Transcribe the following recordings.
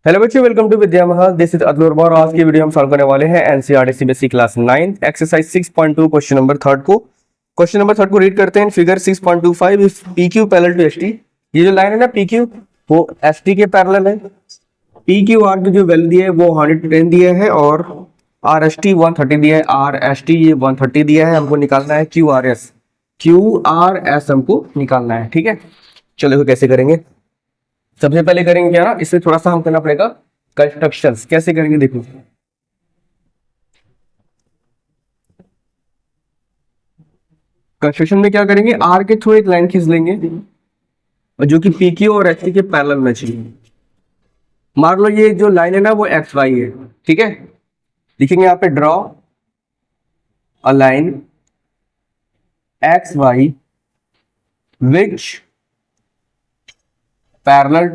Hello बच्चों, welcome to Vidya Mahal. This is Atul और आज की वीडियो हम सॉल्व करने वाले हैं NCERT CBSE class 9 exercise 6.2 question number third को। क्वेश्चन नंबर थर्ड को रीड करते हैं। Figure 6.25 if PQ parallel to ST. ये जो लाइन है ना पीक्यू, वो एसटी के पैरेलल है। पीक्यू आर की जो वैल्यू दी है वो 110 दिया है और आर एस टी 130 दिया है। आर एस टी ये 130 दिया है। हमको निकालना है Q R S. Q R S हमको निकालना है, ठीक है। चलो कैसे करेंगे। सबसे पहले करेंगे क्या ना, इससे थोड़ा सा हम करना पड़ेगा कंस्ट्रक्शंस। कैसे करेंगे देखो। कंस्ट्रक्शन में क्या करेंगे, आर के थ्रू एक लाइन खींच लेंगे और जो कि पीक्यू और एचटी के पैरेलल में चाहिए। मान लो ये जो लाइन है ना वो एक्स वाई है, ठीक है। लिखेंगे यहाँ पे draw a line X Y which parallel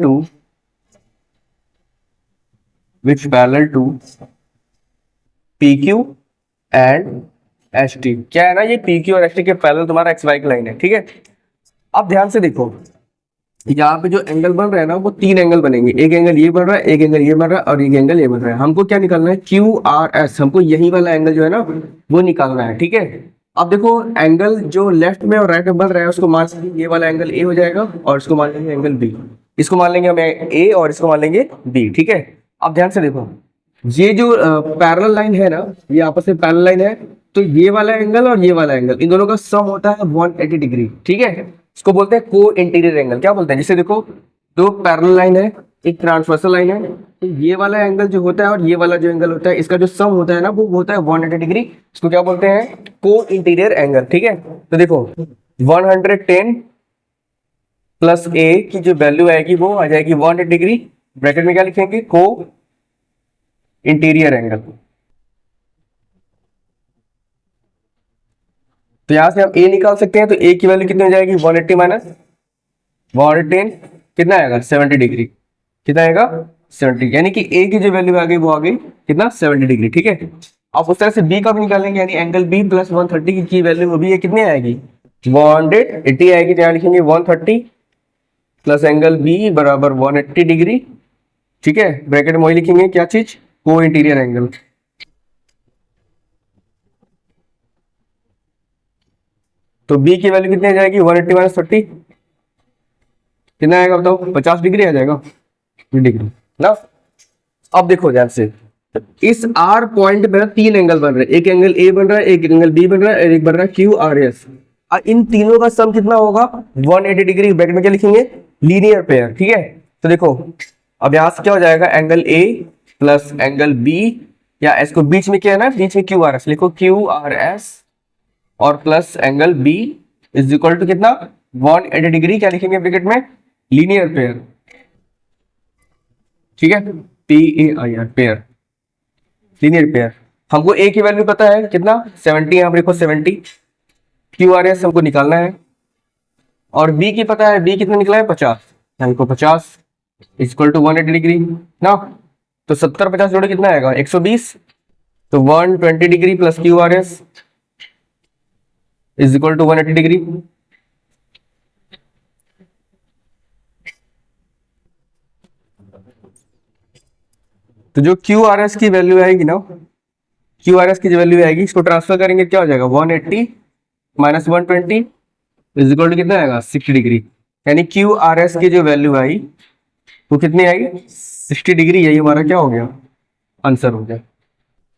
to PQ and HT। क्या है ना, ये PQ और HT के पैरेलल तुम्हारा XY की लाइन है, ठीक है। अब ध्यान से देखो, यहाँ पे जो एंगल बन रहा है ना वो तीन एंगल बनेंगे। एक एंगल ये बन रहा है, एक एंगल ये बन रहा है और एक एंगल ये बन रहा है। हमको क्या निकालना है, QRS। हमको यही वाला एंगल जो है ना वो निकालना है, ठीक है। अब देखो एंगल जो लेफ्ट में और राइट में बन रहा है उसको मान लेंगे ये वाला एंगल A हो जाएगा और इसको मान लेंगे एंगल B। इसको मान लेंगे हम A और इसको मान लेंगे B, ठीक है। अब ध्यान से देखो, ये जो पैरेलल लाइन है ना, ये आपस में पैरेलल लाइन है, तो ये वाला एंगल और ये वाला एंगल इन दोनों का सम होता है 180 डिग्री, ठीक है। इसको बोलते हैं को इंटीरियर एंगल। क्या बोलते हैं, जैसे देखो दो पैरेलल लाइन है, एक ट्रांसवर्सल लाइन है, तो ये वाला एंगल जो होता है और ये वाला जो एंगल होता है इसका जो सम होता है ना वो होता है 180 डिग्री। इसको क्या बोलते हैं, को इंटीरियर एंगल, ठीक है। तो देखो 110 प्लस A की जो वैल्यू आएगी वो आ जाएगी 180 डिग्री। ब्रैकेट में क्या लिखेंगे, को इंटीरियर एंगल। तो यहां से हम A निकाल सकते हैं। तो A की वैल्यू कितनी हो जाएगी, 180 माइनस 110 कितना आएगा, 70 डिग्री। कितना आएगा, 70। यानी कि A की जो वैल्यू आ गई वो आ गई कितना, 70 डिग्री, ठीक है। अब उस तरह से B का भी निकालेंगे, यानी एंगल B प्लस 130 की वैल्यू वो भी कितनी आएगी, 180 आएगी। तो यहाँ लिखेंगे 130 प्लस एंगल B बराबर 180 डिग्री, ठीक है। ब्रैकेट में वही लिखेंगे क्या चीज, को इंटीरियर एंगल। तो B की वैल्यू कितनी आ जाएगी, 180 माइनस 30 कितना आएगा बताओ, 50 डिग्री आ जाएगा, डिग्री ना। अब देखो ध्यान से, इस R पॉइंट पे तीन एंगल बन रहे हैं। एक एंगल A बन रहा है, एक एंगल B बन रहा है और एक बन रहा है QRS। इन तीनों का सम कितना होगा, 180 डिग्री। ब्रैकेट में क्या लिखेंगे, लीनियर पेयर, ठीक है। तो देखो अब यहां से क्या हो जाएगा, angle A plus angle B, या इसको बीच में क्या है ना, बीच में QRS लिखो, QRS और plus angle B is equal to कितना, 180 डिग्री। क्या लिखेंगे ब्रैकेट में, लीनियर पेयर, ठीक है। PAIR pair, linear pair. हमको A की वैल्यू पता है कितना, 70। यहाँ पर देखो 70। QRS हमको निकालना है और B की पता है, B कितना निकला है, 50। हमको 50 इक्वल टू 180 डिग्री ना। तो 70-50 जोड़े कितना आएगा, 120। तो 120 degree plus QRS is equal to 180 degree. तो जो QRS की वैल्यू आएगी ना, QRS की जो वैल्यू आएगी इसको ट्रांसफर करेंगे, क्या हो जाएगा, 180 माइनस 120 इज इक्वल टू कितना आएगा, 60 डिग्री। यानी QRS की जो वैल्यू आई वो कितनी आएगी, 60 डिग्री। यही हमारा क्या हो गया, आंसर हो गया।